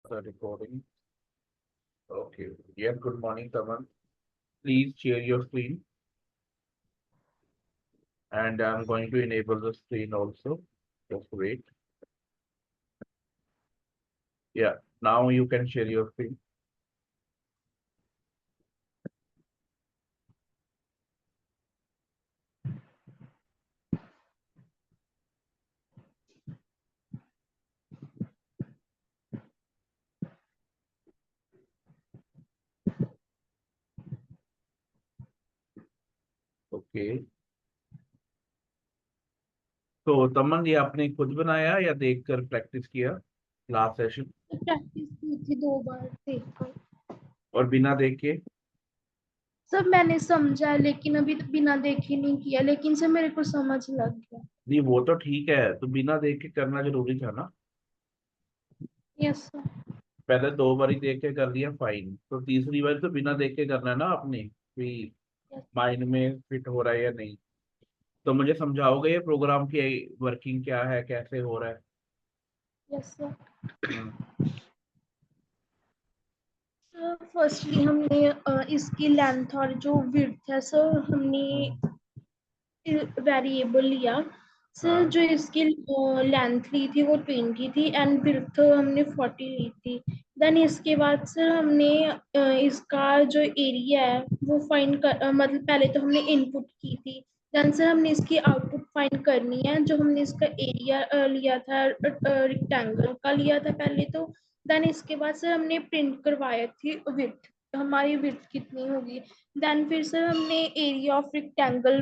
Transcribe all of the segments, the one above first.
The recording. Okay. Yeah, good morning, Taman. Please share your screen. And I'm going to enable the screen also. Just wait. Yeah, now you can share your screen. Okay. तो तमन, ये आपने खुद बनाया या देखकर practice किया class session? Practice की थी 2 बार देखकर। और बिना देख के? सर मैंने समझा लेकिन अभी तो बिना देखे नहीं किया, लेकिन सर मेरे को समझ लग गया। नहीं, वो तो ठीक है, तो बिना देख के करना जरूरी था ना। Yes sir. पहले 2 बार ही देख के कर लिया, फाइन। तो तीसरी बार तो बिना देख के करना है ना आपने, कि यस। माइंड में फिट हो रहा है या नहीं। तो मुझे समझाओगे ये प्रोग्राम की वर्किंग क्या है, कैसे हो रहा है? Yes sir. Hmm. Sir firstly हमने इसकी लेंथ और जो विड्थ है सर हमने वेरिएबल लिया। सर हाँ। जो इसकी लेंथ ली थी वो 20 थी एंड विड्थ हमने 40 ली थी। देन इसके बाद सर हमने इसका जो एरिया है वो फाइंड कर मतलब पहले तो हमने इनपुट की थी। देन सर हमने इसकी आउटपुट फाइंड करनी है। जो हमने इसका एरिया लिया था रेक्टेंगल का लिया था पहले तो। देन इसके बाद सर हमने प्रिंट करवाया थी विड्थ, हमारी विड्थ कितनी होगी। देन फिर सर हमने एरिया ऑफ रेक्टेंगल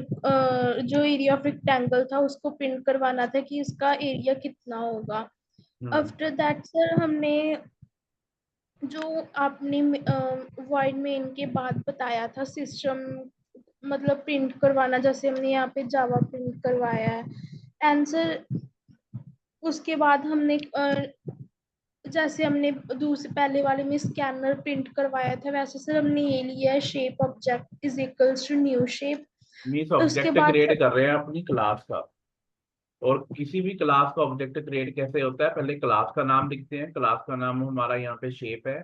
जो एरिया ऑफ रेक्टेंगल था उसको प्रिंट करवाना था कि इसका एरिया कितना होगा। हम्म। आफ्टर दैट सर हमने जो आपने वॉइड मेन के बाद बताया था सिस्टम मतलब प्रिंट करवाना, जैसे हमने यहाँ पे जावा प्रिंट करवाया है। आंसर उसके बाद हमने जैसे हमने दूसरे पहले वाले में स्कैनर प्रिंट करवाया था वैसे सर हमने ये लिया है shape object is equals to new shape. Means उसके ऑब्जेक्ट बाद क्रिएट कर रहे हैं अपनी क्लास का। और किसी भी क्लास का ऑब्जेक्ट क्रिएट कैसे होता है? पहले क्लास का नाम लिखते हैं, क्लास का नाम हमारा यहाँ पे शेप है।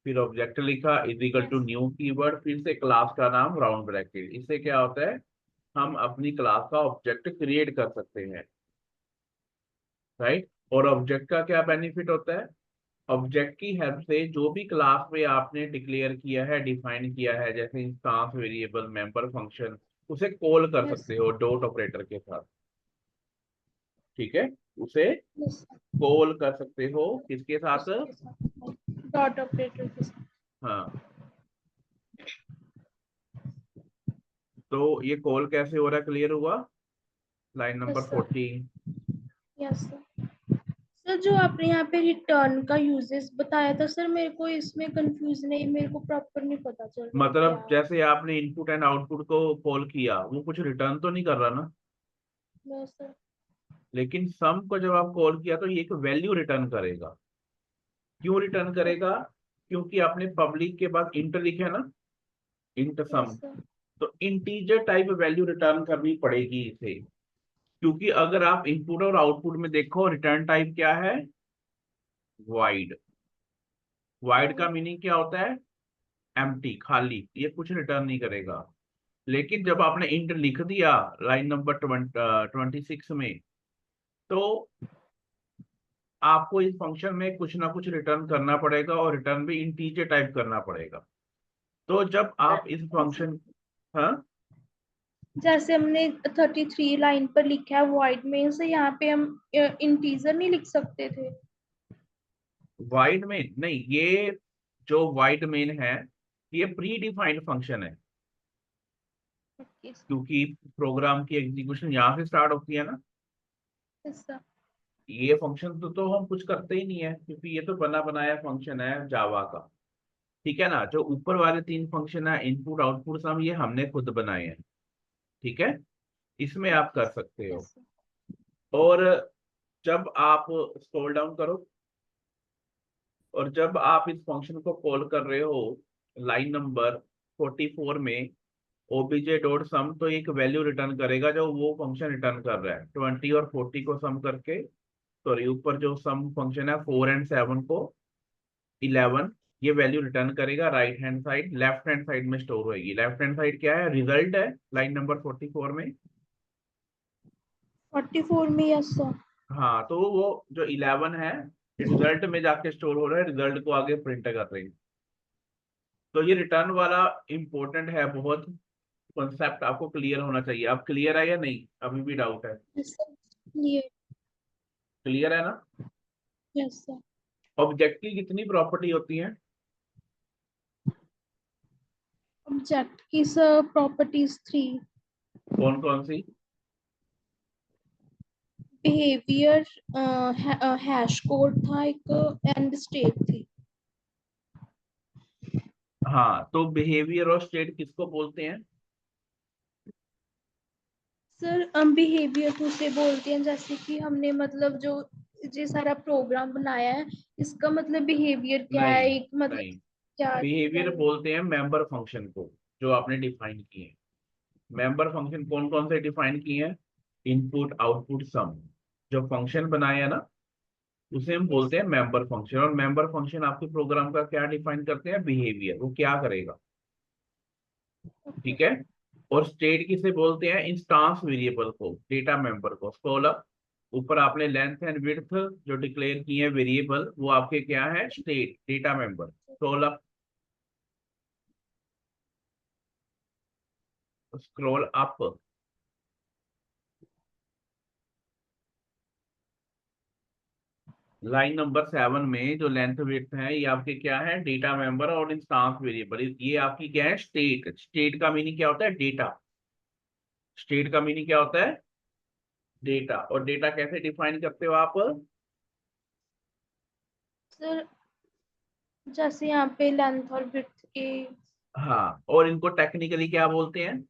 फिर ऑब्जेक्ट लिखा is equal to yes new keyword, फिर से क्लास का नाम राउंड ब्रैकेट। इससे क्या होता है, हम अपनी क्लास का ऑब्जेक्ट क्रिएट कर सकते हैं। राइट। और ऑब्जेक्ट का क्या बेनिफिट होता है? ऑब्जेक्ट की हेल्प से जो भी क्लास में आपने डिक्लेयर किया है, डिफाइन किया है, जैसे इंस्टांस वेरिएबल, मेंबर फंक्शन, उसे कॉल कर यस सकते हो डॉट ऑपरेटर के साथ। ठीक है। उसे यस कॉल कर सकते हो किसके साथ? उसके साथ डॉट ऑपरेटर के साथ। हाँ। तो ये कॉल कैसे हो रहा है, क्लियर हुआ? Line number yes sir. 14। Yes sir. Sir जो आपने यहाँ पे रिटर्न का यूजेस बताया था सर मेरे को इसमें कंफ्यूज नहीं, मेरे को प्रॉपर नहीं पता चल रहा क्या मतलब है। जैसे आपने इनपुट एंड आउटपुट को कॉल किया, वो कुछ रिटर्न तो नहीं कर रहा ना। Yes sir. लेकिन सम को जब आप कॉल किया तो ये एक वैल्यू रिटर्न करेगा। क्यों रिटर्न करेगा? क्योंकि आपने पब्लिक के बाद इंट लिखा ना, इंट यस सम। सर। तो इंटीजर टाइप वैल्यू रिटर्न करनी पड़ेगी इसे। क्योंकि अगर आप इनपुट और आउटपुट में देखो, रिटर्न टाइप क्या है? वाइड। वाइड का मीनिंग क्या होता है? एम्प्टी, खाली, ये कुछ रिटर्न नहीं करेगा। लेकिन जब आपने इंट लिख दिया लाइन नंबर 26 में, तो आपको इस फंक्शन में कुछ ना कुछ रिटर्न करना पड़ेगा, और रिटर्न भी इंटीजर टाइप करना पड़ेगा। तो जब आप इस फंक्शन, हाँ, जैसे हमने 33 लाइन पर लिखा है वॉइड में से, यहाँ पे हम इंटीजर नहीं लिख सकते थे? वाइड में नहीं, ये जो वाइड मेन है, ये प्री डिफाइंड फंक्शन है। ओके क्योंकि प्रोग्राम की एग्जीक्यूशन यहाँ से स्टार्ट होती है ना। सर। ये फंक्शन तो हम कुछ करते ही नहीं है, क्योंकि ये तो बना बनाया फंक्शन है जावा का। ठीक है ना। जो ऊपर वाले 3 फंक्शन है, इनपुट आउटपुट सम, ये हमने खुद बनाए हैं। ठीक है। इसमें आप कर सकते हो। Yes sir. और जब आप स्क्रॉल डाउन करो, और जब आप इस फंक्शन को कॉल कर रहे हो लाइन नंबर 44 में, ओबीजे डॉट सम, तो एक वैल्यू रिटर्न करेगा जो वो फंक्शन रिटर्न कर रहा है। 20 और 40 को सम करके, सॉरी, ऊपर जो सम फंक्शन है 4 एंड 7 को 11 ये वैल्यू रिटर्न करेगा right hand side, left hand side में स्टोर होएगी। लेफ्ट हैंड साइड क्या है, रिजल्ट है लाइन नंबर 44 में। 44 में, यस सर। हाँ, तो वो जो 11 है रिजल्ट में जाके स्टोर हो रहा है, रिजल्ट को आगे प्रिंट कर रहे हैं। तो ये रिटर्न वाला इंपॉर्टेंट है बहुत, कॉन्सेप्ट आपको क्लियर होना चाहिए। अब क्लियर है या नहीं, अभी भी डाउट है? यस सर, ये, क्लियर है ना? Yes sir. ऑब्जेक्ट की कितनी प्रॉपर्टी होती है? ऑब्जेक्ट की सर प्रॉपर्टीज 3। कौन कौन सी? बिहेवियर, हैश कोड था एक, एंड स्टेट थी। हाँ, तो बिहेवियर और स्टेट किसको बोलते हैं? सर हम बिहेवियर उसे बोलते हैं, जैसे कि हमने मतलब जो ये सारा प्रोग्राम बनाया है, इसका मतलब बिहेवियर क्या है, नहीं, एक मतलब नहीं, क्या क्या बिहेवियर है? बोलते हैं मेंबर फंक्शन को, जो आपने डिफाइन किए। मेंबर फंक्शन कौन कौन से डिफाइन किए हैं? इनपुट, आउटपुट, सम। जो फंक्शन बनाए है ना, उसे हम Yes, बोलते हैं मेंबर फंक्शन। और मेंबर फंक्शन आपके प्रोग्राम का क्या डिफाइन करते हैं? बिहेवियर, वो क्या करेगा। okay. ठीक है। और स्टेट किसे बोलते हैं? इंस्टांस वेरिएबल को, डेटा मेंबर को। स्क्रॉल अप, ऊपर आपने लेंथ एंड विड्थ जो डिक्लेयर किए हैं वेरिएबल, वो आपके क्या है? State, data member. Scroll up, scroll up. Line number 7 में जो लेंथ विड्थ है, ये आपके क्या है? डेटा मेंबर और इंस्टांस वेरिएबल। ये आपकी क्या है? स्टेट। स्टेट का मीनिंग क्या होता है? डेटा। स्टेट का मीनिंग क्या होता है? डेटा। और डेटा कैसे डिफाइन करते हो आप? सर जैसे यहाँ पे लेंथ और विड्थ के। हाँ, और इनको टेक्निकली क्या बोलते हैं?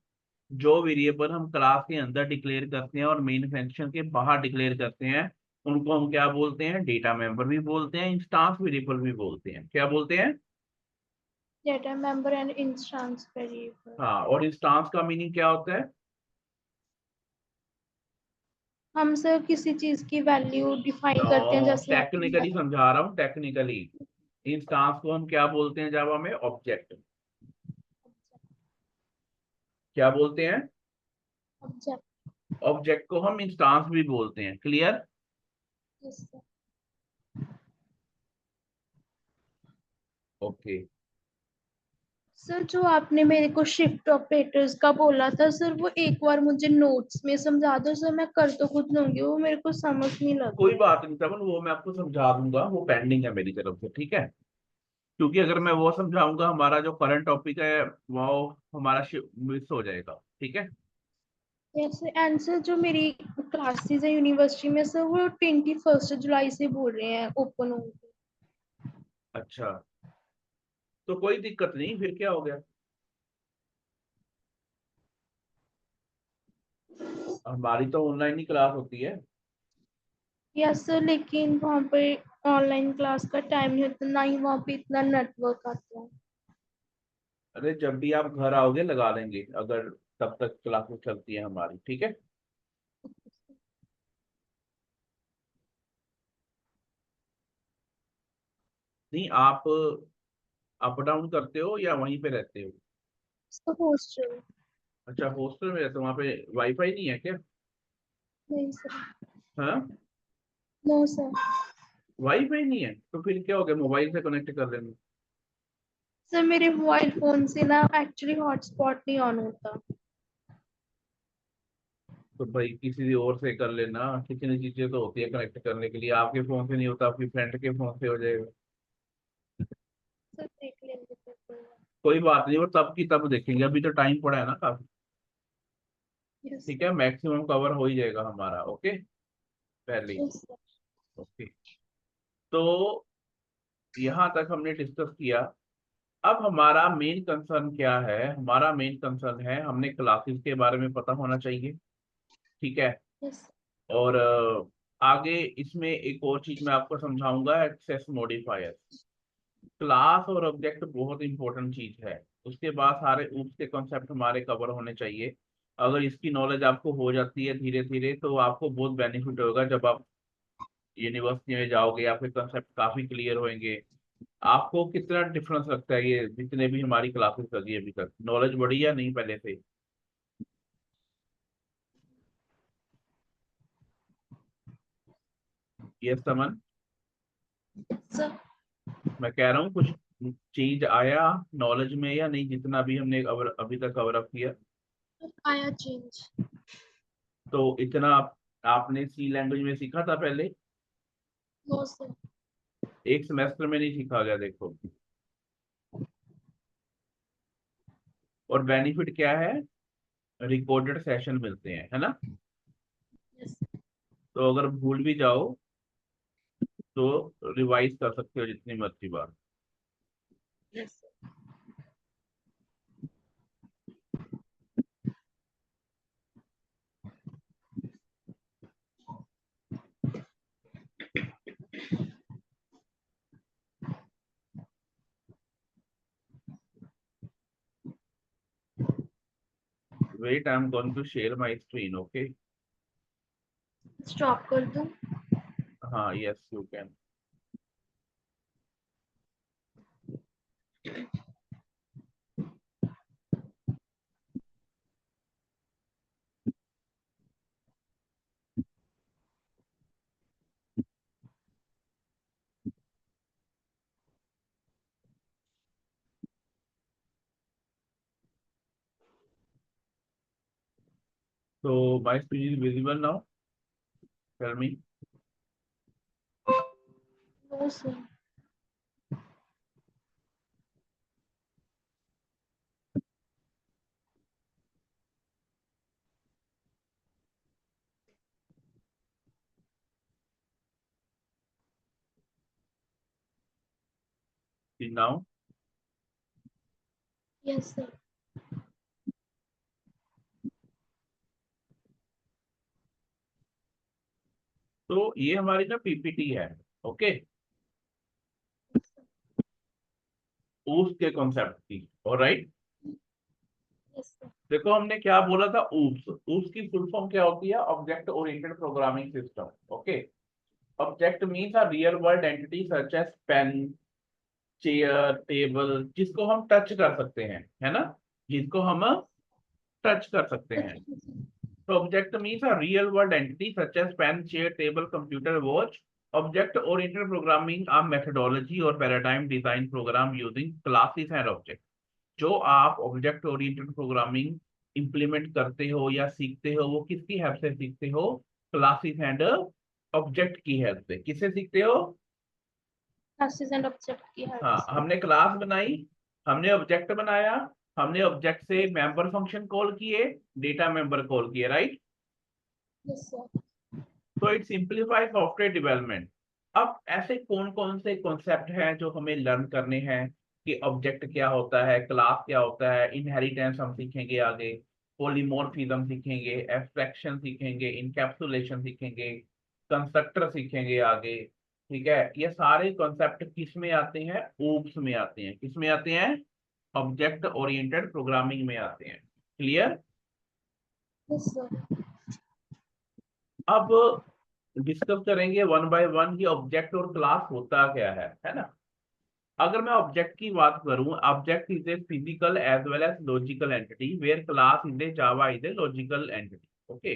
जो वेरिएबल हम क्लास के अंदर डिक्लेयर करते हैं और मेन फंक्शन के बाहर डिक्लेयर करते हैं, उनको हम क्या बोलते हैं? डेटा मेंबर भी बोलते हैं, इंस्टांस वेरिएबल भी बोलते हैं। क्या बोलते हैं? Data member and instance variable. हाँ, और इंस्टांस का मीनिंग क्या होता है? हम सर किसी चीज की वैल्यू डिफाइन करते हैं, जैसे यहाँ टेक्निकली समझा रहा हूँ, टेक्निकली। इंस्टांस को हम क्या बोलते हैं जावा में? ऑब्जेक्ट। क्या बोलते हैं? ऑब्जेक्ट। ऑब्जेक्ट को हम इंस्टांस भी बोलते हैं। Clear? Yes sir. Okay. Sir जो आपने मेरे को शिफ्ट ऑपरेटर्स का बोला था सर, वो एक बार मुझे नोट्स में समझा दो सर, मैं कर तो खुद लूंगी, वो मेरे को समझ नहीं लग कोई रहा है। बात नहीं तमन, वो मैं आपको समझा दूंगा, वो पेंडिंग है मेरी तरफ से, ठीक है। क्योंकि अगर मैं वो समझाऊंगा, हमारा जो करंट टॉपिक है वो हमारा मिस हो जाएगा, ठीक है। जैसे आंसर जो मेरी क्लासेस है यूनिवर्सिटी में सर, वो 21 जुलाई से बोल रहे हैं ओपन होंगे। अच्छा, तो कोई दिक्कत नहीं, फिर क्या हो गया? हमारी तो ऑनलाइन ही क्लास होती है। यस सर, लेकिन वहाँ पे ऑनलाइन क्लास का टाइम नहीं होता, ना ही वहाँ पे इतना नेटवर्क आता है। अरे जब भी आप घर आओगे लगा देंगे, अगर तब तक क्लासेस चलती है हमारी, ठीक है। नहीं, आप अप डाउन करते हो या वहीं पे रहते हो? Sir hostel. अच्छा, हॉस्टल में रहते हो, वहाँ पे वाईफाई नहीं है क्या? नहीं सर। हाँ, नो सर। वाईफाई नहीं है तो फिर क्या हो गया? मोबाइल से कनेक्ट कर लेना। सर मेरे मोबाइल फोन से ना एक्चुअली हॉटस्पॉट नहीं ऑन होता। तो भाई किसी और से कर लेना, कितनी चीजें तो होती है कनेक्ट करने के लिए। आपके फोन से नहीं होता, आपकी फ्रेंड के फोन से हो जाएगा। सर देख लेंगे फिर कोई बात। कोई बात नहीं, वो तब की तब देखेंगे, अभी तो टाइम पड़ा है ना काफी। यस ठीक सर। है, मैक्सिमम कवर हो ही जाएगा हमारा, ओके। पहले ही। Yes sir. ओके। तो यहाँ तक हमने डिस्कस किया। अब हमारा मेन कंसर्न क्या है? हमारा मेन कंसर्न है, हमने क्लासेस के बारे में पता होना चाहिए, ठीक है। यस। और आगे इसमें एक और चीज मैं आपको समझाऊंगा, एक्सेस मॉडिफायर। क्लास और ऑब्जेक्ट बहुत इंपॉर्टेंट चीज है। उसके बाद सारे ऊप्स के कॉन्सेप्ट हमारे कवर होने चाहिए। अगर इसकी नॉलेज आपको हो जाती है धीरे धीरे, तो आपको बहुत बेनिफिट होगा। जब आप यूनिवर्सिटी में जाओगे, आपके कॉन्सेप्ट काफी क्लियर होंगे। आपको कितना डिफरेंस लगता है ये जितने भी हमारी क्लासेस लगी अभी तक, नॉलेज बढ़ी या नहीं पहले से? ये समन, सर मैं कह रहा हूँ कुछ चेंज आया नॉलेज में या नहीं, जितना भी हमने अभी तक कवर अप किया? आया चेंज। तो इतना आपने सी लैंग्वेज में सीखा था पहले? No sir. एक सेमेस्टर में नहीं सीखा गया देखो। और बेनिफिट क्या है? रिकॉर्डेड सेशन मिलते हैं, है ना? यस। तो अगर भूल भी जाओ तो रिवाइज कर सकते हो जितनी मर्जी बार। Yes. Wait, I am going to share my screen, okay? Stop कर दूं? हाँ, यस यू कैन। तो my screen is visible now, tell me. No sir. Now yes sir. तो ये हमारी ना पीपीटी है, ओके? उसके कॉन्सेप्ट की, ऑलराइट। Yes sir. देखो हमने क्या बोला था, ऊप्स। ऊप्स की फुल फॉर्म क्या होती है? Object oriented programming system, okay? Object means a real world entity such as pen, chair, table, जिसको हम टच कर सकते हैं, है ना? जिसको हम टच कर सकते हैं। तो object means a real world entity such as pen, chair, table, computer, watch. Object oriented programming a methodology और paradigm design program using classes and object. जो आप ऑब्जेक्ट ओरिएंटेड प्रोग्रामिंग इंप्लीमेंट करते हो या सीखते हो, वो किसकी हेल्प से सीखते हो? क्लासेस एंड ऑब्जेक्ट की हेल्प से। किससे सीखते हो? क्लासेस एंड ऑब्जेक्ट की हेल्प हाँ, से। हमने क्लास बनाई, हमने ऑब्जेक्ट बनाया, हमने ऑब्जेक्ट से मेंबर फंक्शन कॉल किए, डेटा मेंबर कॉल किए, राइट? Yes sir. तो इट सिंप्लीफाई सॉफ्टवेयर डेवलपमेंट। अब ऐसे कौन कौन से कॉन्सेप्ट हैं जो हमें लर्न करने हैं कि ऑब्जेक्ट क्या होता है, क्लास क्या होता है, इनहेरिटेंस हम सीखेंगे आगे, पॉलीमॉर्फिज्म सीखेंगे, एब्स्ट्रैक्शन सीखेंगे, इनकैप्सुलेशन सीखेंगे, कंस्ट्रक्टर सीखेंगे आगे। ठीक है, ये सारे कॉन्सेप्ट किस में आते हैं? ओप्स में आते हैं। किस में आते हैं? ऑब्जेक्ट ओरिएंटेड प्रोग्रामिंग में आते हैं। क्लियर? Yes sir. अब डिस्कस करेंगे वन बाय वन कि ऑब्जेक्ट और क्लास होता क्या है ना? अगर मैं ऑब्जेक्ट की बात करूं, object is a physical as well as logical entity where class is a Java is a logical entity, okay?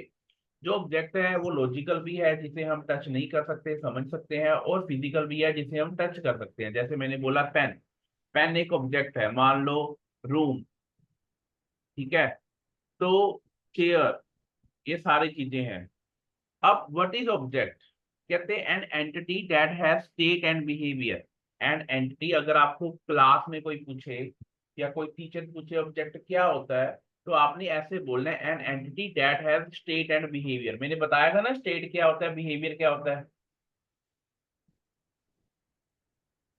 जो ऑब्जेक्ट है वो लॉजिकल भी है, जिसे हम टच नहीं कर सकते, समझ सकते हैं, और फिजिकल भी है, जिसे हम टच कर सकते हैं। जैसे मैंने बोला पेन, पेन एक ऑब्जेक्ट है, मान लो रूम, ठीक है? तो चेयर, ये सारी चीजें हैं। अब व्हाट इज ऑब्जेक्ट? कहते हैं N entity that has state and behaviour. An entity, अगर आपको क्लास में कोई पूछे या कोई टीचर पूछे ऑब्जेक्ट क्या होता है, तो आपने ऐसे बोलना है an entity that has state and behaviour. मैंने बताया था ना स्टेट क्या होता है, बिहेवियर क्या होता है,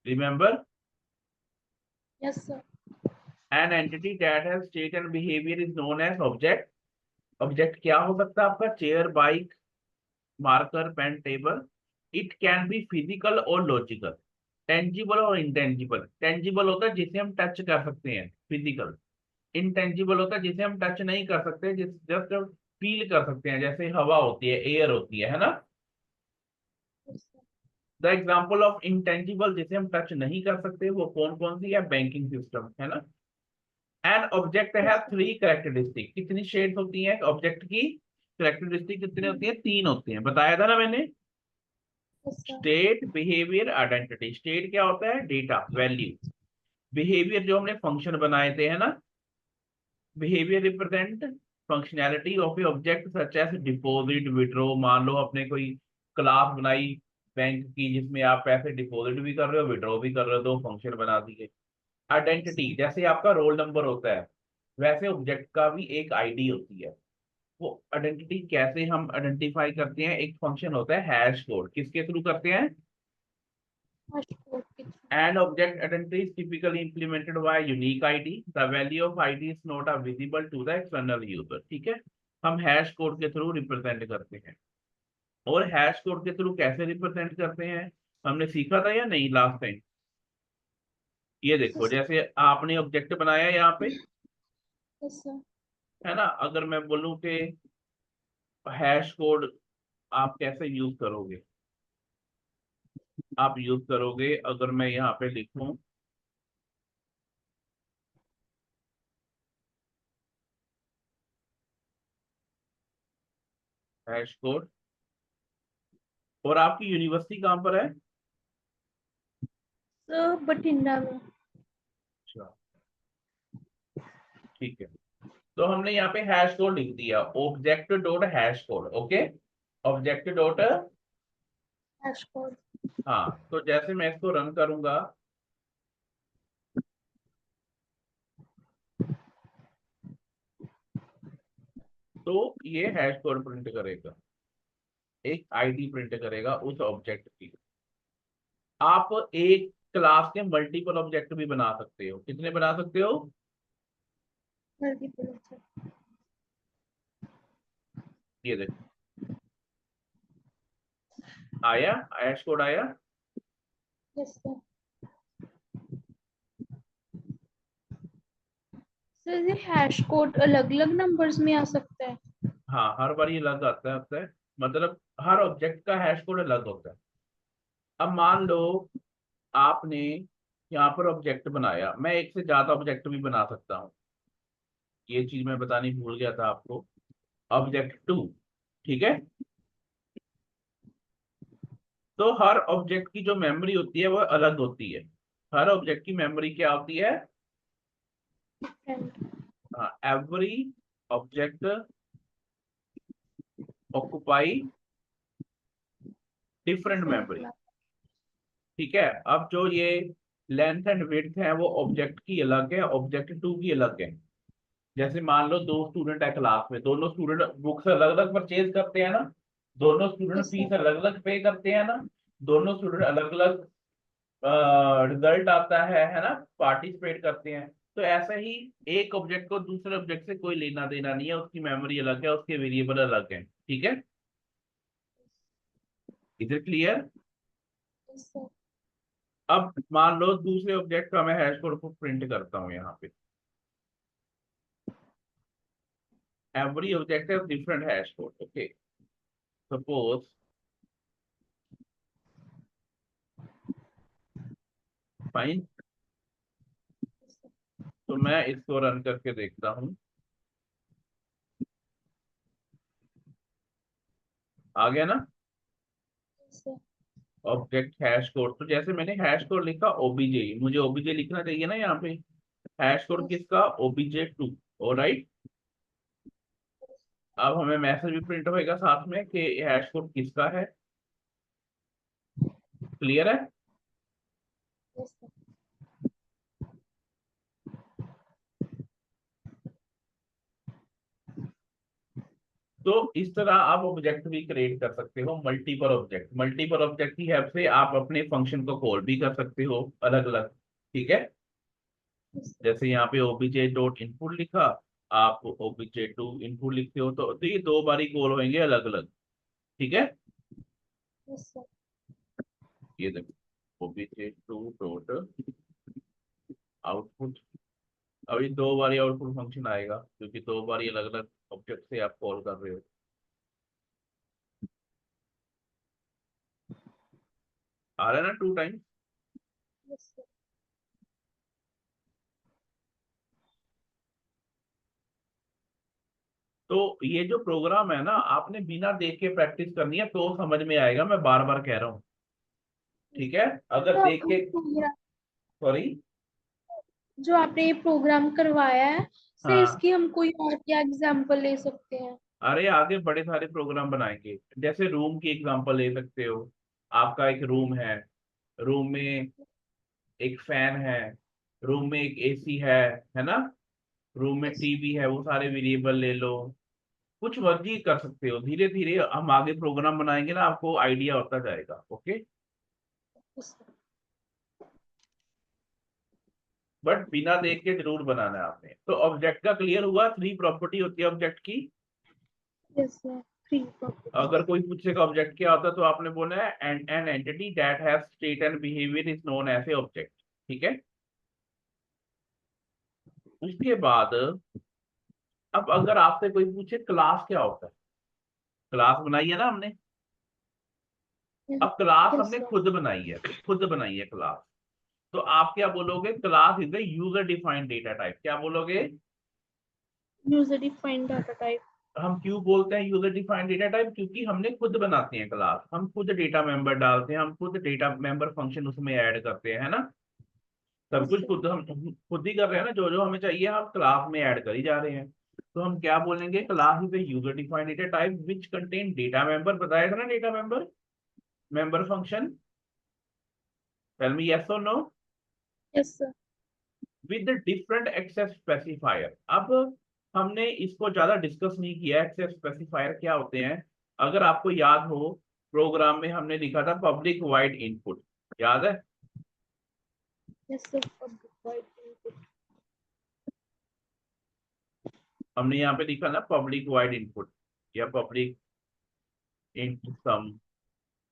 remember? Yes sir. An entity that has state and behaviour is known as object. Object क्या हो सकता है आपका? Chair, bike, marker, pen, table. It can be physical और लॉजिकल, टेंजिबल और इंटेंजिबल। टेंजिबल होता है जिसे हम टच कर सकते हैं, फिजिकल। इंटेंजिबल होता है जिसे हम टच नहीं कर सकते, जिस जस्ट फील कर सकते हैं, जैसे हवा होती है, एयर होती है ना? Yes sir. The example of intangible जिसे हम टच नहीं कर सकते वो कौन कौन सी है, बैंकिंग सिस्टम है ना। एन ऑब्जेक्ट है yes, थ्री कैरेक्टरिस्टिक, कितनी शेड्स होती है ऑब्जेक्ट की, कैरेक्टरिस्टिक कितनी होती है, तीन होती हैं, बताया था ना मैंने। yes, sir. State, behaviour, identity. State क्या होता है, डेटा, वैल्यू। बिहेवियर जो हमने फंक्शन बनाए थे है ना, behaviour represent functionality of a object such as deposit, withdraw. मान लो आपने कोई क्लास बनाई बैंक की जिसमें आप पैसे डिपॉजिट भी कर रहे हो, विड्रॉ भी कर रहे हो, दो फंक्शन बना दिए। आइडेंटिटी जैसे आपका रोल नंबर होता है, वैसे ऑब्जेक्ट का भी एक आईडी होती है। वो आइडेंटिटी कैसे हम आइडेंटिफाई करते हैं, एक फंक्शन होता है हैश कोड, किसके थ्रू करते हैं। Passport के through. An object identity is typically implemented by unique ID. The value of ID is not visible to the external user. ठीक है, हम हैश कोड के थ्रू रिप्रेजेंट करते हैं। और हैश कोड के थ्रू कैसे रिप्रेजेंट करते हैं, हमने सीखा था या नहीं लास्ट टाइम। ये देखो, Yes, sir. जैसे आपने ऑब्जेक्ट बनाया यहाँ पे, Yes, sir. है ना। अगर मैं बोलूँ कि हैश कोड आप कैसे यूज करोगे, आप यूज करोगे, अगर मैं यहाँ पे लिखूं हैश कोड, और आपकी यूनिवर्सिटी कहाँ पर है। Sir, बठिंडा में. अच्छा, ठीक है। तो हमने यहाँ पे हैश कोड लिख दिया, object dot hash code. Okay, object dot. Passport. हाँ, तो जैसे मैं इसको रन करूंगा, तो ये हैश कोड प्रिंट करेगा, एक आईडी प्रिंट करेगा उस ऑब्जेक्ट की। आप एक क्लास के मल्टीपल ऑब्जेक्ट भी बना सकते हो, कितने बना सकते हो। Multiple, sir. ये देखो, आया हैश कोड आया। Yes, sir. सर ये हैश कोड अलग अलग नंबर्स में आ सकता है. हाँ, हर बार ये अलग आता है, मतलब हर ऑब्जेक्ट का हैश कोड अलग होता है। अब मान लो आपने यहाँ पर ऑब्जेक्ट बनाया, मैं एक से ज्यादा ऑब्जेक्ट भी बना सकता हूँ, ये चीज मैं बतानी भूल गया था आपको। ऑब्जेक्ट टू, ठीक है। तो हर ऑब्जेक्ट की जो मेमोरी होती है वो अलग होती है। हर ऑब्जेक्ट की मेमोरी क्या होती है। Different. हाँ, every object occupy different Different memory. class. ठीक है, अब जो ये लेंथ एंड विड्थ है वो ऑब्जेक्ट की अलग है, ऑब्जेक्ट टू की अलग है। जैसे मान लो दो स्टूडेंट है क्लास में, दोनों स्टूडेंट बुक्स अलग अलग परचेज करते हैं ना, दोनों स्टूडेंट Yes, sir. फीस अलग अलग पे करते हैं ना, दोनों स्टूडेंट अलग अलग रिजल्ट आता है ना, पार्टिसिपेट करते हैं। तो ऐसा ही एक ऑब्जेक्ट को दूसरे ऑब्जेक्ट से कोई लेना देना नहीं है, उसकी मेमोरी अलग है, उसके वेरिएबल अलग है। ठीक है, is it clear. Yes, sir. अब मान लो दूसरे ऑब्जेक्ट का मैं हैश कोड को प्रिंट करता हूँ यहाँ पे, एवरी ऑब्जेक्ट है different hash code. Okay, suppose fine, Yes, sir. तो मैं इसको रन करके देखता हूँ, आ गया ना Yes, sir. Object hash code. तो जैसे मैंने हैश कोड लिखा ओबीजे, मुझे ओबीजे लिखना चाहिए ना यहाँ पे, हैश कोड Yes. किसका, ओबीजे टू। ऑलराइट, अब हमें मैसेज भी प्रिंट होएगा साथ में कि हैश कोड किसका है। क्लियर है। Yes, sir. तो इस तरह आप ऑब्जेक्ट भी क्रिएट कर सकते हो, मल्टीपल ऑब्जेक्ट की हेल्प से आप अपने फंक्शन को कॉल भी कर सकते हो अलग अलग। ठीक है, Yes, sir. जैसे यहाँ पे ओबीजे डॉट इनपुट लिखा, आप ओबीजे टू इनपुट लिखते हो, तो ये दो बारी कॉल होंगे अलग अलग। ठीक है, Yes, sir. ये देखो ओबीजे टू डॉट आउटपुट, अभी दो बारी आउटपुट फंक्शन आएगा क्योंकि दो बारी अलग अलग ऑब्जेक्ट से आप कॉल कर रहे हो। आ रहा है ना 2 टाइम्स। Yes, sir. तो ये जो प्रोग्राम है ना, आपने बिना देख के प्रैक्टिस करनी है तो समझ में आएगा, मैं बार बार कह रहा हूँ। ठीक है, अगर तो देख आपने के, प्रोग्राम सॉरी। जो आपने ये प्रोग्राम करवाया है, से हाँ, इसकी हम कोई और क्या एग्जांपल ले सकते हैं? अरे आगे बड़े सारे प्रोग्राम बनाएंगे, जैसे रूम की एग्जांपल ले सकते हो। आपका एक रूम है, रूम में एक फैन है, रूम में एक एसी है ना, रूम में Yes, टीवी है, वो सारे वेरिएबल ले लो। कुछ मर्जी कर सकते हो, धीरे धीरे हम आगे प्रोग्राम बनाएंगे ना, आपको आइडिया होता जाएगा। ओके, yes, बट बिना देख के जरूर बनाना है आपने। तो ऑब्जेक्ट का क्लियर हुआ, 3 प्रॉपर्टी होती है ऑब्जेक्ट की। yes, sir. Three properties. अगर कोई पूछेगा ऑब्जेक्ट क्या होता है, तो आपने बोला है an entity that has state and behaviour is known as a object. ठीक है, उसके बाद अब अगर आपसे कोई पूछे क्लास क्या होता है, क्लास बनाई है ना हमने। Yes, अब क्लास yes, हमने sir. खुद बनाई है, खुद बनाई है क्लास। तो आप क्या बोलोगे, class is a user defined data type. क्या बोलोगे? User defined data type. हम क्यों बोलते हैं यूजर डिफाइंड डेटा टाइप? क्योंकि हमने खुद बनाते हैं क्लास, हम खुद डेटा मेंबर डालते हैं, हम खुद डेटा मेंबर फंक्शन उसमें ऐड करते हैं, है ना। सब Yes, कुछ sir. खुद हम खुद ही कर रहे हैं ना, जो जो हमें चाहिए हम क्लास में ऐड कर ही जा रहे हैं। तो हम क्या बोलेंगे, class is a user defined data type which contain data member. बताया था ना, data member, member function. Tell me yes और no. Yes, sir. With different access specifier. अब हमने इसको ज्यादा डिस्कस नहीं किया, एक्सेस स्पेसिफायर क्या होते हैं। अगर आपको याद हो, प्रोग्राम में हमने लिखा था पब्लिक वाइड इनपुट, याद है? Yes, sir. Public wide input. हमने यहाँ पे लिखा ना पब्लिक वाइड इनपुट या पब्लिक इनपुट सम।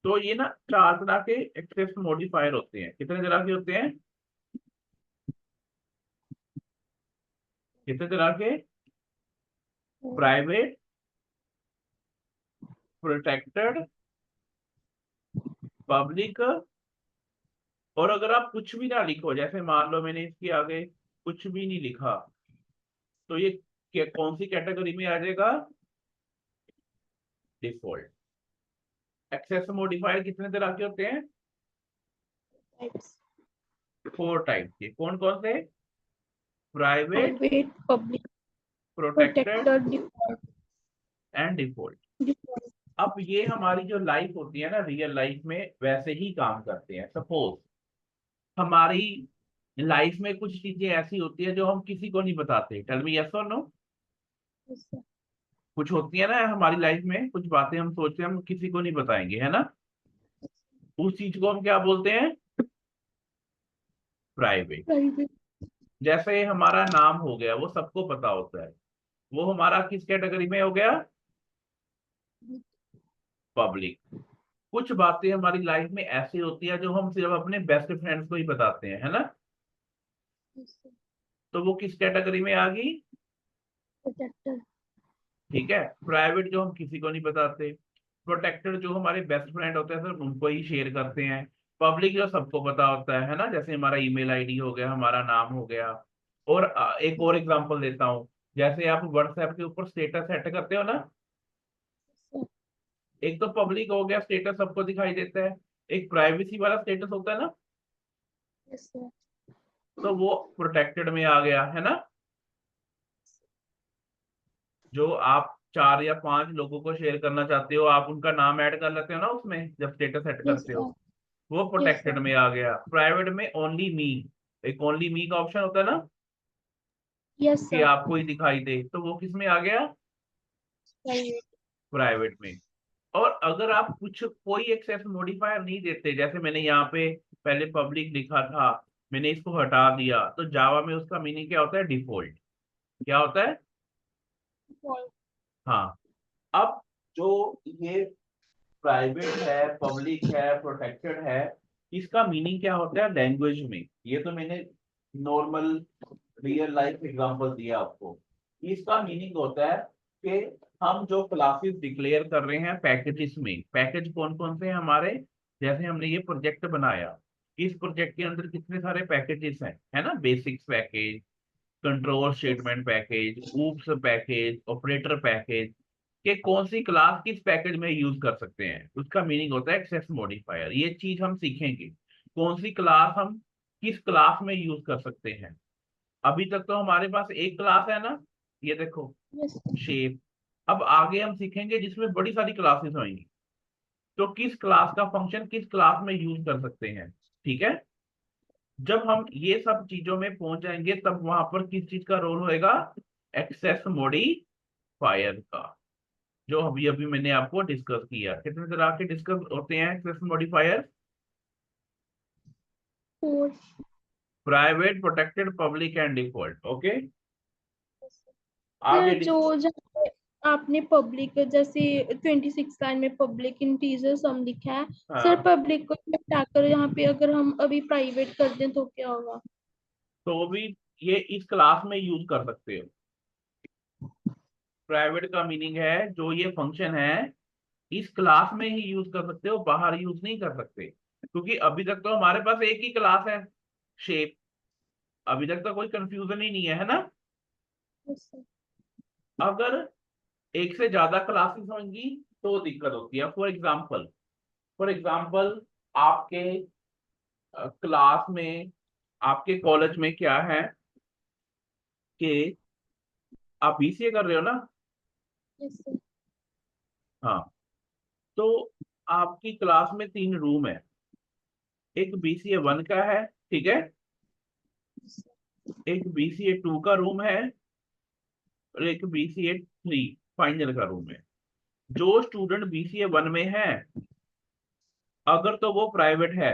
तो ये ना 4 तरह के एक्सेस मॉडिफायर होते हैं। कितने तरह के होते हैं? कितने तरह के? Uh, private, protected, public. और अगर आप कुछ भी ना लिखो, जैसे मान लो मैंने इसके आगे कुछ भी नहीं लिखा, तो ये कौन सी कैटेगरी में आ जाएगा? डिफॉल्ट। एक्सेस मॉडिफायर कितने तरह के होते हैं? types. 4 टाइप के। कौन कौन से? Private, Private, public, protected protected, default, and default. default. अब ये हमारी जो लाइफ होती है ना, रियल लाइफ में वैसे ही काम करते हैं। सपोज हमारी लाइफ में कुछ चीजें ऐसी होती है जो हम किसी को नहीं बताते। टेल मी यस और नो। Yes, sir. कुछ होती है ना हमारी लाइफ में, कुछ बातें हम सोचते हैं, हम किसी को नहीं बताएंगे, है ना। उस चीज को हम क्या बोलते हैं? प्राइवेट। Private. जैसे हमारा नाम हो गया, वो सबको पता होता है, वो हमारा किस कैटेगरी में हो गया? पब्लिक। कुछ बातें हमारी लाइफ में ऐसी होती है जो हम सिर्फ अपने बेस्ट फ्रेंड्स को ही बताते हैं, है ना। Yes, sir. तो वो किस कैटेगरी में आ गई? Protected. ठीक है, प्राइवेट जो हम किसी को नहीं बताते, प्रोटेक्टेड जो हमारे बेस्ट फ्रेंड होते हैं सिर्फ उनको ही शेयर करते हैं, पब्लिक जो सबको पता होता है ना, जैसे हमारा ईमेल आईडी हो गया, हमारा नाम हो गया। और एक और एग्जांपल देता हूँ। जैसे आप व्हाट्सएप के ऊपर स्टेटस सेट करते हो ना, Sir. एक तो पब्लिक हो गया, स्टेटस सबको दिखाई देता है। एक प्राइवेसी वाला स्टेटस होता है ना, Yes, sir. तो वो प्रोटेक्टेड में आ गया, है ना। जो आप 4 या 5 लोगों को शेयर करना चाहते हो, आप उनका नाम ऐड कर लेते हो ना उसमें, जब स्टेटस सेट Yes, करते हो, sir. वो Yes, प्रोटेक्टेड sir. में आ गया। प्राइवेट में ओनली मी, एक ओनली मी का ऑप्शन होता है ना, Yes, कि sir. आपको ही दिखाई दे, तो वो किस में आ गया? Private. प्राइवेट में। और अगर आप कुछ कोई एक्सेस मॉडिफायर नहीं देते, जैसे मैंने यहाँ पे पहले पब्लिक लिखा था, मैंने इसको हटा दिया, तो जावा में उसका मीनिंग क्या होता है? डिफॉल्ट। क्या होता है? Default. हाँ। अब जो ये प्राइवेट है, पब्लिक है, प्रोटेक्टेड है, इसका मीनिंग क्या होता है लैंग्वेज में? ये तो मैंने नॉर्मल रियल लाइफ एग्जांपल दिया आपको। इसका मीनिंग होता है कि हम जो क्लासेस डिक्लेयर कर रहे हैं पैकेजेस में, पैकेज कौन कौन से हैं हमारे? जैसे हमने ये प्रोजेक्ट बनाया, इस प्रोजेक्ट के अंदर कितने सारे पैकेजेस हैं, है ना, basics package, control statement package, oops package, operator package, कि कौन सी क्लास किस पैकेज में यूज कर सकते हैं, उसका मीनिंग होता है एक्सेस मॉडिफायर। ये चीज हम सीखेंगे, कौन सी क्लास हम किस क्लास में यूज कर सकते हैं। अभी तक तो हमारे पास एक क्लास है ना, ये देखो, यस सर। शेप। अब आगे हम सीखेंगे जिसमें बड़ी सारी क्लासेस होंगी, तो किस क्लास का फंक्शन किस क्लास में यूज कर सकते हैं। ठीक है, जब हम ये सब चीजों में पहुंच जाएंगे तब वहां पर किस चीज का रोल होएगा, एक्सेस मॉडिफायर का, जो अभी अभी मैंने आपको डिस्कस किया। कितने तरह के डिस्कस होते हैं access modifier? Four. Private, protected, public and default. Okay, आगे सर जो जहाँ पे आपने पब्लिक जैसे 26 लाइन में पब्लिक इंटीजर सम लिखा है, सर हाँ, पब्लिक को हटाकर यहाँ पे अगर हम अभी प्राइवेट कर दें तो क्या होगा? तो भी ये इस क्लास में यूज कर सकते हो। प्राइवेट का मीनिंग है जो ये फंक्शन है इस क्लास में ही यूज कर सकते हो, बाहर यूज नहीं कर सकते, क्योंकि अभी तक तो हमारे पास एक ही क्लास है, शेप। अभी तक तो कोई कंफ्यूजन ही नहीं है ना। Yes sir. अगर एक से ज्यादा क्लासेस होंगी तो दिक्कत होती है। फॉर एग्जाम्पल आपके क्लास में, आपके कॉलेज में क्या है कि आप बीसीए कर रहे हो ना। Yes sir. हाँ, तो आपकी क्लास में 3 रूम है, एक BCA 1 का है, ठीक है, एक BCA 2 का रूम है, और एक BCA 3 फाइनल का रूम है। जो स्टूडेंट BCA 1 में है, अगर तो वो प्राइवेट है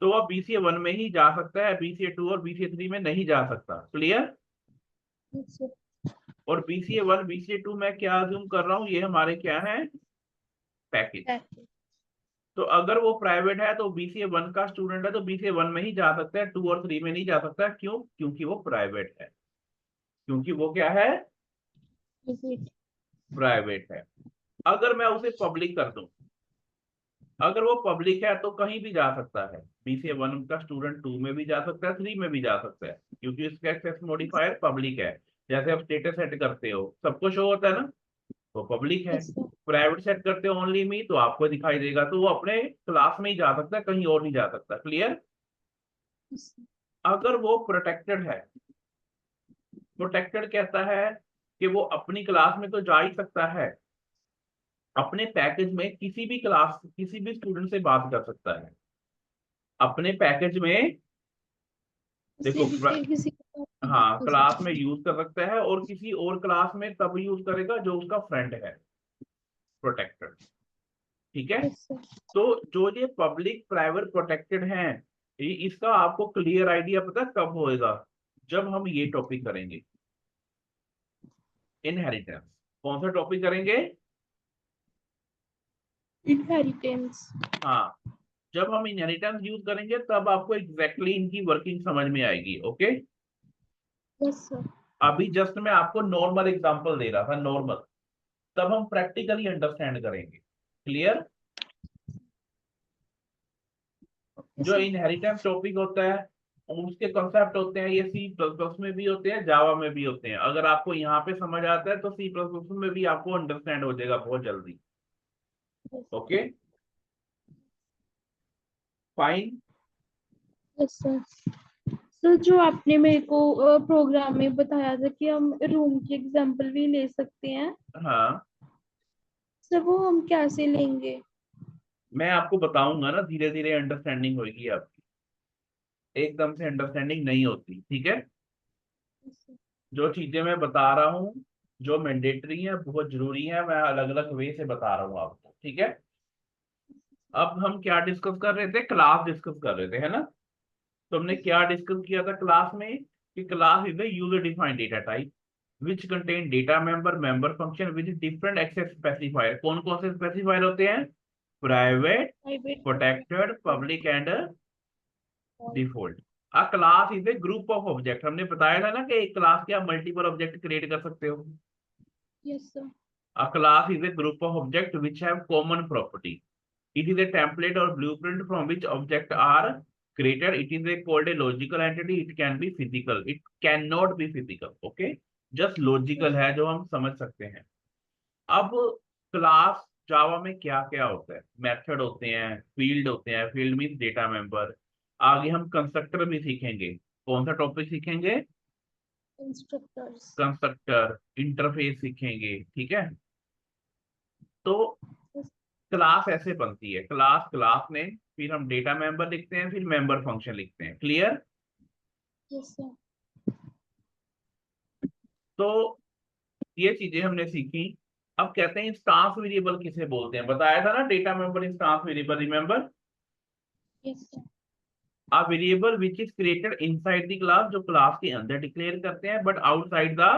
तो वह BCA 1 में ही जा सकता है, BCA 2 और BCA 3 में नहीं जा सकता। क्लियर? Yes sir. और BCA 1 BCA 2 मैं क्या अज्यूम कर रहा हूँ, ये हमारे क्या है, पैकेज। तो अगर वो प्राइवेट है तो BCA 1 का स्टूडेंट है तो BCA 1 में ही जा सकता है, 2 और 3 में नहीं जा सकता। क्यों? क्योंकि वो प्राइवेट है। क्योंकि वो क्या है, प्राइवेट है। अगर मैं उसे पब्लिक कर दूं, अगर वो पब्लिक है तो कहीं भी जा सकता है, BCA 1 का स्टूडेंट 2 में भी जा सकता है, 3 में भी जा सकता है, क्योंकि इसका एक्सेस मॉडिफायर पब्लिक है। जैसे आप स्टेटस सेट करते हो, सबको शो होता है ना, तो पब्लिक है। Yes sir. प्राइवेट सेट करते हो ओनली मी, तो आपको दिखाई देगा, तो वो अपने क्लास में ही जा सकता है, कहीं और नहीं जा सकता। क्लियर? अगर वो प्रोटेक्टेड है, प्रोटेक्टेड कहता है कि वो अपनी क्लास में तो जा ही सकता है, अपने पैकेज में किसी भी क्लास किसी भी स्टूडेंट से बात कर सकता है अपने पैकेज में। देखो, किसी के साथ भी बात हाँ, कर क्लास सकते में हैं। यूज कर सकता है, और किसी और क्लास में तब यूज करेगा जो उसका फ्रेंड है, प्रोटेक्टेड। ठीक है, यस सर। तो जो ये पब्लिक प्राइवेट प्रोटेक्टेड हैं, इसका आपको क्लियर आइडिया पता है कब होएगा? जब हम ये टॉपिक करेंगे, इनहेरिटेंस। कौन सा टॉपिक करेंगे? इनहेरिटेंस। हाँ, जब हम इनहेरिटेंस यूज करेंगे तब आपको एग्जैक्टली इनकी वर्किंग समझ में आएगी। Okay, yes sir. अभी जस्ट मैं आपको नॉर्मल एग्जांपल दे रहा था, नॉर्मल, तब हम प्रैक्टिकली अंडरस्टैंड करेंगे। क्लियर? जो सर। इनहेरिटेंस टॉपिक होता है, उसके कॉन्सेप्ट होते हैं, ये C++ में भी होते हैं, जावा में भी होते हैं। अगर आपको यहाँ पे समझ आता है तो C++ में भी आपको अंडरस्टैंड हो जाएगा बहुत जल्दी। Okay, fine. Yes sir. Sir जो आपने मेरे को प्रोग्राम में बताया था कि हम रूम की एग्जांपल भी ले सकते हैं, हाँ, सर वो हम कैसे लेंगे? मैं आपको बताऊंगा ना, धीरे धीरे अंडरस्टैंडिंग होगी आपकी, एकदम से अंडरस्टैंडिंग नहीं होती। ठीक है, जो चीजें मैं बता रहा हूँ, जो मैंडेटरी है, बहुत जरूरी है, मैं अलग अलग वे से बता रहा हूँ आपको। ठीक है, अब हम क्या डिस्कस कर रहे थे, क्लास डिस्कस कर रहे थे, है ना। तो हमने क्या डिस्कस किया था क्लास में, कि class is the user defined data type which contain data member, member function with different access specifier. कौन कौन से स्पेसिफायर होते हैं? Private, private. Protected, public and default. A class is a group of object. हमने बताया था ना कि एक क्लास के आप मल्टीपल ऑब्जेक्ट क्रिएट कर सकते हो। Yes sir. A class is a group of objects which have common property. It is a template or blueprint from which objects are created. It is a called a logical entity. It can be physical. It cannot be physical. Okay, just logical है जो हम समझ सकते हैं। अब class जावा में क्या क्या होता है, मेथड होते हैं, फील्ड होते हैं, फील्ड मीन डेटा मेंबर। आगे हम कंस्ट्रक्टर भी सीखेंगे। कौन सा टॉपिक सीखेंगे? इंस्ट्रक्टर्स। कंस्ट्रक्टर, इंटरफेस सीखेंगे। ठीक है, तो क्लास ऐसे बनती है। क्लास क्लास ने, फिर हम डेटा मेंबर लिखते हैं, फिर मेंबर फंक्शन लिखते हैं। क्लियर? Yes sir. तो ये चीजें हमने सीखी। अब कहते हैं इंस्टांस वेरिएबल किसे बोलते हैं? बताया था ना, data member instance variable, remember? Yes sir. A variable which is created inside the class, जो क्लास के अंदर डिक्लेयर करते हैं, but outside the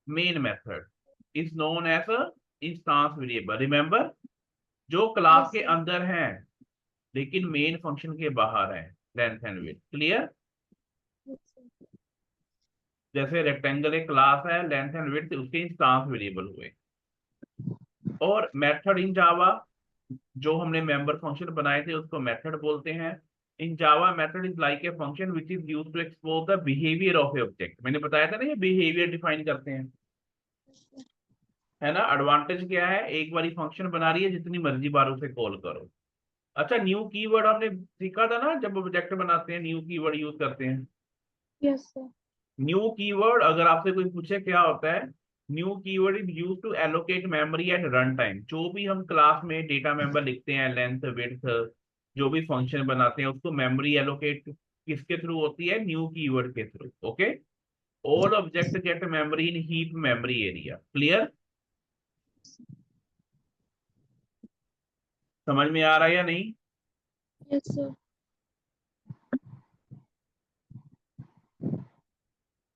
main method, is known as instance variable. Remember, जो क्लास यस के सर। अंदर है लेकिन मेन फंक्शन के बाहर है, length and width. Clear? Yes sir. जैसे रेक्टेंगल एक क्लास है, लेंथ एंड विड्थ उसके इंस्टांस वेरिएबल हुए। और मेथड इन जावा, जो हमने मेंबर फंक्शन बनाए थे उसको मेथड बोलते हैं। In Java method is like a function which is used to explore the behaviour of a object. मैंने बताया था ना, ये बिहेवियर डिफाइन करते हैं, है ना। एडवांटेज क्या है? एक बारी फंक्शन बना रही है, जितनी मर्जी बार उसे कॉल करो। अच्छा, न्यू कीवर्ड आपने सीखा था ना, जब ऑब्जेक्ट बनाते हैं न्यू कीवर्ड यूज करते हैं। Yes sir. न्यू कीवर्ड अगर आपसे कोई पूछे क्या होता है, new keyword is use to allocate memory at run time. जो भी हम क्लास में डेटा मेंबर लिखते हैं, लेंथ विड्थ, जो भी फंक्शन बनाते हैं, उसको मेमोरी एलोकेट किसके थ्रू होती है? न्यू कीवर्ड के through. Okay, all object get memory in heap memory area. Clear? समझ में आ रहा है या नहीं? Yes sir.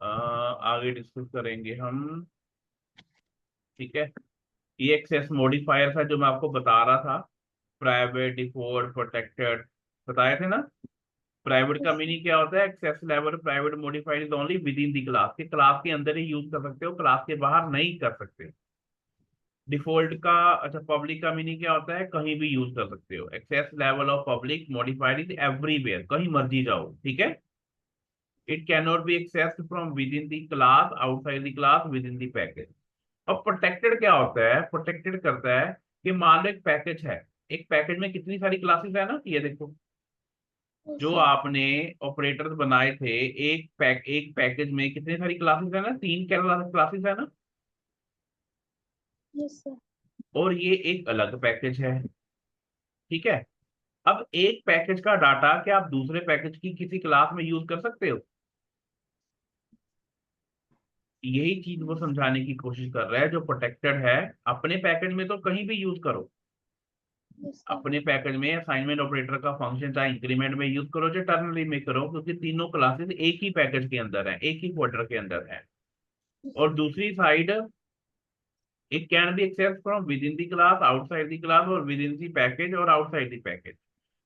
आगे डिस्कस करेंगे हम। ठीक है, ये एक्सेस मॉडिफायर था जो मैं आपको बता रहा था, प्राइवेट, डिफॉल्ट, प्रोटेक्टेड, बताए थे ना। प्राइवेट का यस सर। मीनिंग क्या होता है? Access level private modified is only within the class, के क्लास के अंदर ही यूज कर सकते हो, क्लास के बाहर नहीं कर सकते। डिफॉल्ट का, अच्छा, पब्लिक का मीनिंग क्या होता है? कहीं भी यूज कर सकते हो। Access level of public modified is everywhere, कहीं मर्जी जाओ। ठीक है, it can not be accessed from within the class, outside the class, within the package. अब प्रोटेक्टेड क्या होता है? प्रोटेक्टेड करता है कि मान लो एक पैकेज है, एक पैकेज में कितनी सारी क्लासेस है ना, ये देखो, यस जो सर। आपने ऑपरेटर्स बनाए थे, एक पैकेज में कितनी सारी क्लासेस है ना, 3 क्लासेस है ना। Yes sir. और ये एक अलग पैकेज है। ठीक है, अब एक पैकेज का डाटा क्या आप दूसरे पैकेज की किसी क्लास में यूज कर सकते हो? यही चीज वो समझाने की कोशिश कर रहा है। जो प्रोटेक्टेड है, अपने पैकेज में तो कहीं भी यूज करो। Yes sir. अपने पैकेज में असाइनमेंट ऑपरेटर का फंक्शन चाहे इंक्रीमेंट में यूज करो, चाहे टर्नरी में करो, क्योंकि तीनों क्लासेस एक ही पैकेज के अंदर है, एक ही फोल्डर के अंदर है। और दूसरी side, it can be access from within the class, outside the class, और विद इन द पैकेज और आउटसाइड द पैकेज।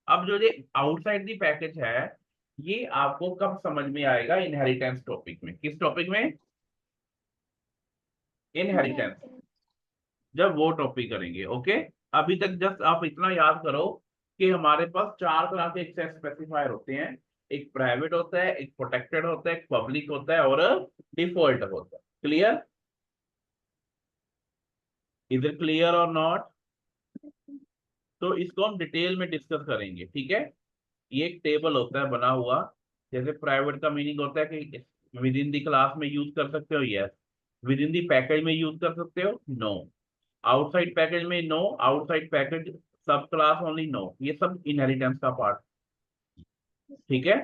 अब जो ये आउटसाइड द पैकेज है, ये आपको कब समझ में आएगा? इनहेरिटेंस टॉपिक में। किस टॉपिक में? Inheritance, inheritance. जब वो टॉपिक करेंगे। ओके, अभी तक जस्ट आप इतना याद करो कि हमारे पास 4 तरह के एक्सेस स्पेसिफायर होते हैं। एक प्राइवेट होता है, एक प्रोटेक्टेड होता है, एक पब्लिक होता है, और डिफॉल्ट होता है। क्लियर? इज इट क्लियर और नॉट? तो इसको हम डिटेल में डिस्कस करेंगे। ठीक है, ये एक टेबल होता है बना हुआ। जैसे प्राइवेट का मीनिंग होता है कि विद इन दी क्लास में यूज कर सकते हो, yes. With in the package में यूज कर सकते हो, नो। आउटसाइड पैकेज में, नो। आउटसाइड पैकेज सब क्लास ओनली, नो। ये सब इनहेरिटेंस का पार्ट। ठीक है,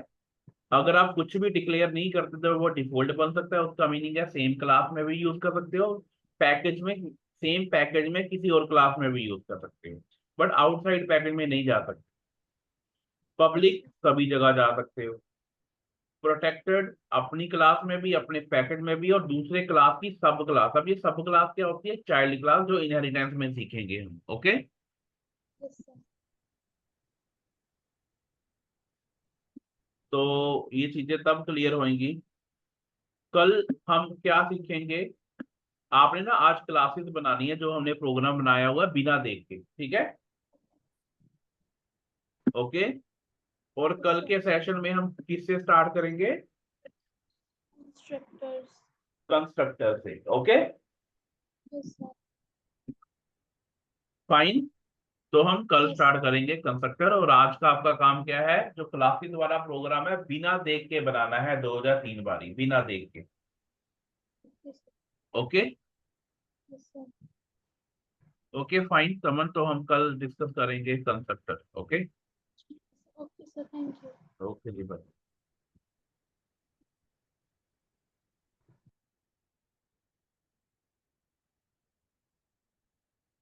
अगर आप कुछ भी डिक्लेयर नहीं करते तो वो डिफॉल्ट बन सकता है। उसका मीनिंग है सेम क्लास में भी यूज कर सकते हो, पैकेज में, सेम पैकेज में किसी और क्लास में भी यूज कर सकते हो, बट आउटसाइड पैकेज में नहीं जा सकते। पब्लिक सभी जगह जा सकते हो। प्रोटेक्टेड अपनी क्लास में भी, अपने पैकेज में भी, और दूसरे क्लास की सब क्लास। अब ये सब क्लास क्या होती है? चाइल्ड क्लास, जो इनहेरिटेंस में सीखेंगे हम। Okay, yes sir. तो ये चीजें तब क्लियर होंगी। कल हम क्या सीखेंगे? आपने ना आज क्लासेस बनानी है, जो हमने प्रोग्राम बनाया हुआ है बिना देख के। ठीक है, ओके। और कल के सेशन में हम किससे स्टार्ट करेंगे? इंस्ट्रक्टर्स। कंस्ट्रक्टर से। Okay yes sir. फाइन। तो हम कल यस स्टार्ट करेंगे कंस्ट्रक्टर। और आज का आपका काम क्या है? जो क्लासेस वाला प्रोग्राम है बिना देख के बनाना है, 2003 बारी बिना देख के। Okay. Yes sir. Okay fine Suman, तो हम कल डिस्कस करेंगे constructor. Okay. Okay sir, thank you. Okay जी बाय।